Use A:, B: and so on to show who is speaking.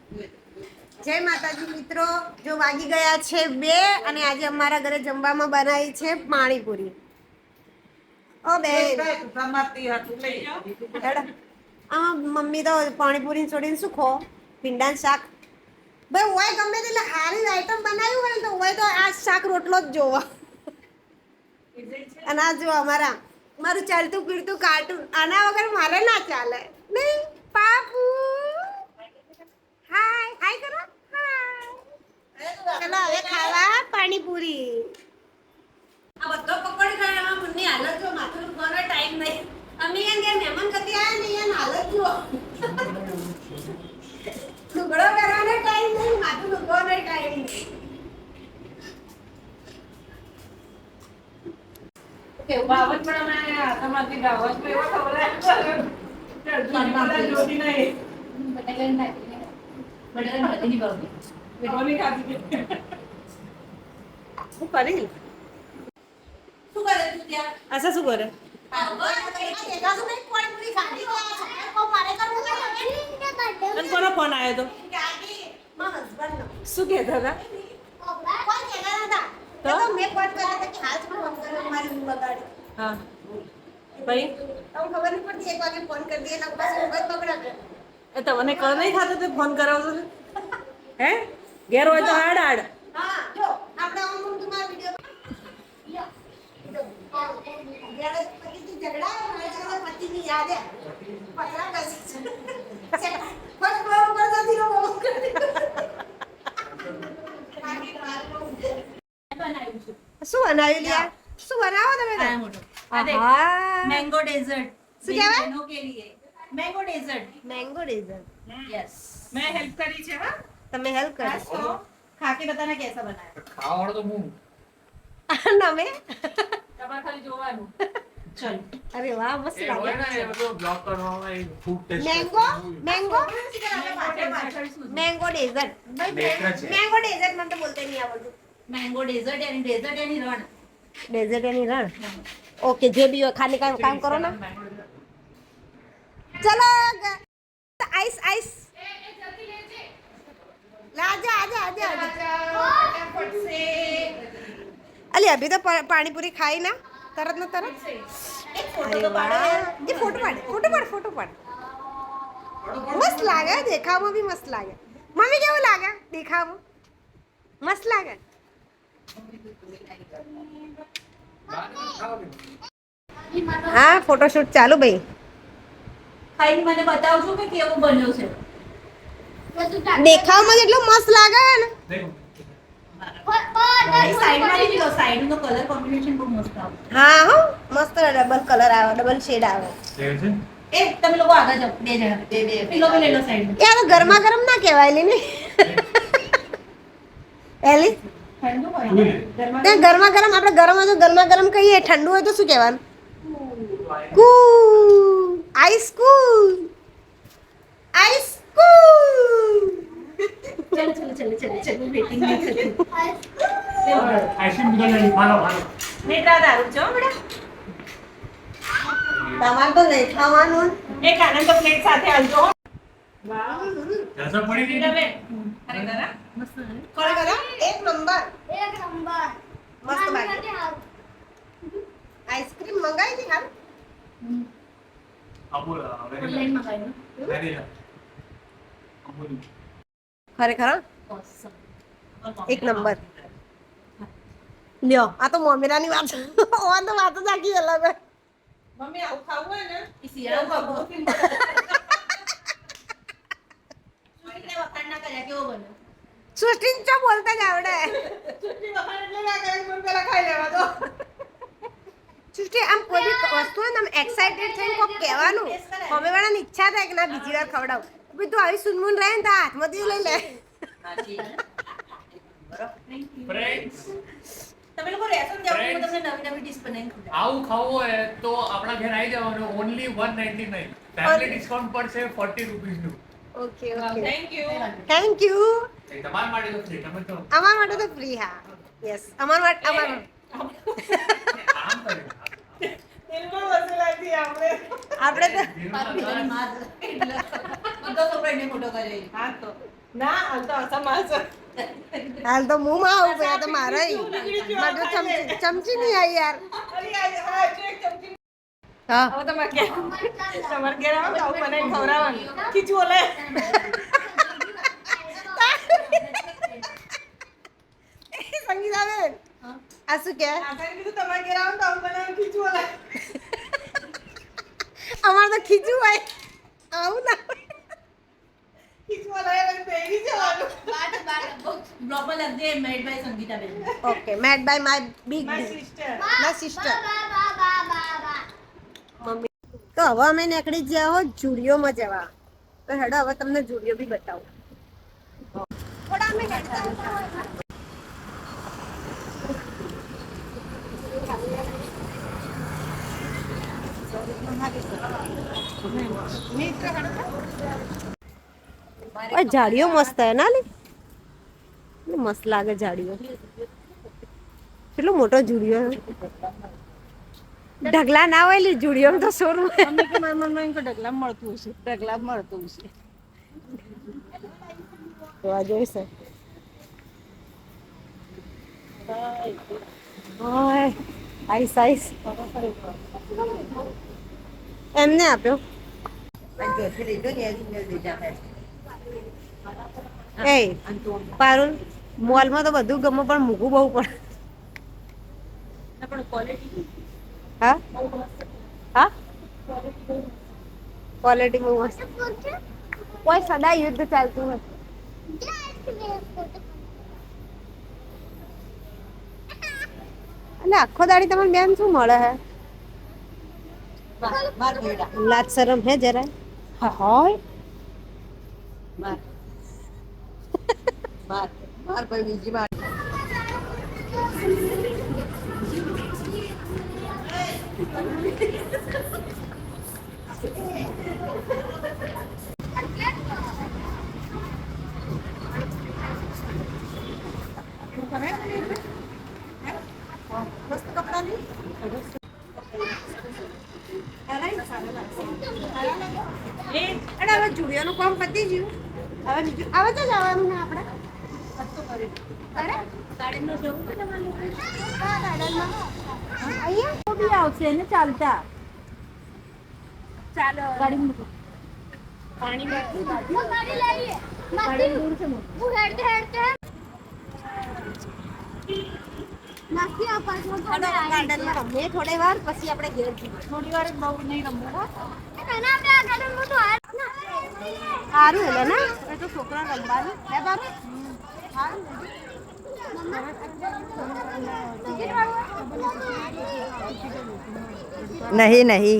A: જય માતાજી મિત્રો, જો વાગી ગયા છે 2 અને આજે અમારા ઘરે જમવામાં બનાવી છે પાણીપુરી. ઓ બેન મમ્મી તો પાણીપુરી છોડીને શું ખો ભીંડાનું શાક. ભાઈ ઓય ગમે તે હારી આઈટમ બનાવ્યું હોય તો ઓય તો આ શાક રોટલો જ જોવો. અને આ જો મારું ચાલતું ફીરતું કાર્ટૂન આના વગર મારે ના ચાલે નહીં. પાપુ હાય હાય કરો. ચલો હવે ખાવા પાણીપુરી. આ બધો પકોડી ખાય એમાં મુન્ની હાલત જો માથું દુખવાનો ટાઈમ નહીં. અમે અહીંયા મહેમાન કદી આયા ને અહીંયા હાલત જુઓ. લુગડો પહેરવાનો ટાઈમ નહીં, માથું દુખવાનો ટાઈમ નહીં.
B: બાવન પણ અમે હાથમાંથી ગાવત માં એવા ખબર જોતી નહીં.
A: શું કરી શું કરે તું ત્યાં? આશા શું કરે? કોનો ફોન આવ્યો તો? શું કહેતા હતા? હા ભાઈ ખબર નહીં પડતી. એક વાગે ફોન કરી દે તમને કર નહીં ખાતો તો ફોન કરાવતો હે ઘેર હોય તો હાડ હાડ. હા જો આપણે તમારા વિડિયો શું બનાવ્યું લ્યા? શું બનાવો તમે?
C: मैंगो डेजर्ट
A: શું કહેવાય?
C: बहनों के लिए mango dessert
A: mango dessert.
C: Yes
B: મેં હેલ્પ કરી છે હા.
A: તમે હેલ્પ કરો
C: बस तो खा के बताना कैसा बना है
D: ખાવાવાળો તો હું
A: નમે.
B: તમારે ખાલી જોવાનું.
C: चलो
A: અરે વાહ મસ્ત
D: એ હોય ને
A: લાગે.
D: એ બધું બ્લોગ કરવામાં એ food taste
A: mango mango dessert. Mango dessert મને તો બોલતે નહીં આવડતું.
C: मैंगो डेजर्ट यानी रण
A: ડેઝર્ટ એની રણ. ઓકે જે બી હોય ખાલી કામ કરો ને. ચલો આઈસ આઈસ આજા આજા આજા
C: फटाफट से
A: અલી અભી તો પાણીપુરી ખાઈ ના તરત ને તરત.
C: एक फोटो तो पाड़ो यार
A: એ ફોટો પાડ. મસ્ત લાગે દેખાવમાં બી મસ્ત લાગે. મમ્મી કેવું લાગે દેખાવમાં? મસ્ત લાગે. હા ફોટોશૂટ ચાલુ ભાઈ.
C: ખાઈને મને બતાવજો કે કેવું બન્યું છે
A: દેખાવમાં જેટલું મસ્ત લાગે ને.
C: સાઈડમાં લઈ લો સાઈડનો કલર કોમ્બિનેશન બહુ મસ્ત આવે
A: હા હો મસ્ત ડબલ કલર આવે, ડબલ શેડ આવે.
C: એ તમે લોકો આગળ જાઓ બે જણા બે પેલો બી લઈ લો સાઈડમાં
A: યાર ગરમા ગરમ ના કહેવાય લે ને. એલી
C: ઠંડુ હોય ગરમા
A: તે ગરમા ગરમ આપણે ગરમ હોય તો ગરમા ગરમ કહીએ, ઠંડુ હોય તો શું કહેવાનું? કૂલ આઈસ કૂલ આઈસ કૂલ.
C: ચલો વેટિંગ નહીં થતી
D: આઈસ્ક્રીમ બનાવી મારો મારો
C: નેત્રા દારૂ છો બેટા
A: તમારે તો નહીં ખાવાનું.
B: એક આનંદ પ્લેટ સાથે આવજો.
D: રસમ પડી ગઈ
C: બેટા બે અરે દાદા મસ્ત
A: કોણ કરો? એક નંબર મસ્ત બાકી. આઈસ્ક્રીમ મંગાવી હતી હાલ.
D: અમૂલ
C: ઓનલાઈન મંગાવ્યું
D: વેનીલા અમૂલ
A: ખરેખર હા?
C: ઓસમ
A: એક નંબર. લ્યો આ તો મોમેરાની વાત. ઓન તો વાત જ આખી અલગ હોય.
B: મમ્મી આવું ખાવું હોય ને
C: ઈ શિયાળો બાબો સુઈને વખાણ ના કર્યા કેવો બન્યો
A: સૃષ્ટિને ચો બોલતા જ આવડે.
B: ચૂંટણી વખાણ એટલે ના કરે પણ પેલા ખાઈ લેવા દો.
A: સૃષ્ટિ આમ કોઈ બી વસ્તુ હોય ને આમ એક્સાઇટેડ થઈને કોક કહેવાનું. અમે વાળાની ઈચ્છા થાય કે ના બીજી વાર ખવડાવ. ભાઈ તું આવી સુનમુન રહે ને તો હાથમાંથી લઈ લે.
D: ફ્રેન્ડ્સ
C: તમે લોકો રેશન જાવ હું તમને નવી નવી ડિશ બનાવીને ખવડાવું
D: આવું ખાવું હોય તો આપણા ઘરે આવી જવાનું. ઓનલી 199 ફેમિલી ડિસ્કાઉન્ટ પડશે 40 રૂપીસ નું.
A: Okay okay
B: thank you.
A: Thank you.
D: તમારા માટે તો ફ્રી. તમે તો
A: અમાર માટે તો ફ્રી. હા યસ અમાર માટે અમાર
D: આમ કરી
A: આપણે તો
C: બીજાની માં જ. બધો છોકરો એને મોટો કર્યો.
A: હાલ તો હું માં આવું ગયા તો મારે ચમચી નહીં આવી યાર હા
B: હવે તમારે ઘેર આવો તો આવું બનાવીને ખવડાવવાનું. ખીચું ઓલે.
A: સંગીતા બેન આ શું કે
B: તમારે ઘેર આવો તો આવું બનાવીને ખીચું ઓલે.
A: અમારે તો ખીચું હોય આવું ના હોય.
B: ખીચું ઓલાય બેસી જવાનું.
C: બ્લોગ પર લખજે મેડ બાય સંગીતાબેન.
A: Okay made by my big
B: my sister.
A: My sister મમ્મી તો હવે અમે નીકળી ગયા હો જુડિયોમાં જવા તો હેડો હવે તમને જુડિયો બી બતાવું થોડા અમે હેડતા ઓય ઝાડીઓ મસ્ત હે ના લે મસ્ત લાગે ઝાડીઓ કેટલો મોટો જુડિયો હે ઢગલા ના હોય લી જુડિયો તો સોરું
B: ઢગલા મળતું હશે.
A: જોવા જોઈશે ઓય આઈસ આઈસ એમને આપ્યો એ પારુલ મોલમાં તો બધું ગમે પણ મૂકવું બહુ પડે હા હા ક્વોલિટી બહુ મસ્ત કોઈ સદા યુદ્ધ ચાલતું હોય અને આખો દાડી તમને બેન શું મળે હે લાજ શરમ હે જરા હોય હવે જુડિયોનું કામ પતી ગયું હવે બીજું આવે તો જવાનું ને આપણે
C: આવશે ને ચાલતા
B: ચાલો
C: ગાડી મૂકો
B: પાણી
A: ગાર્ડનમાં રમીએ થોડી વાર પછી આપણે ઘેર જઈએ
C: થોડી વાર જ બહુ નહીં રમવું હો.
A: સારું એટલે ને
C: એ તો છોકરા રમવાનું
A: હે બાબુ
E: नहीं नहीं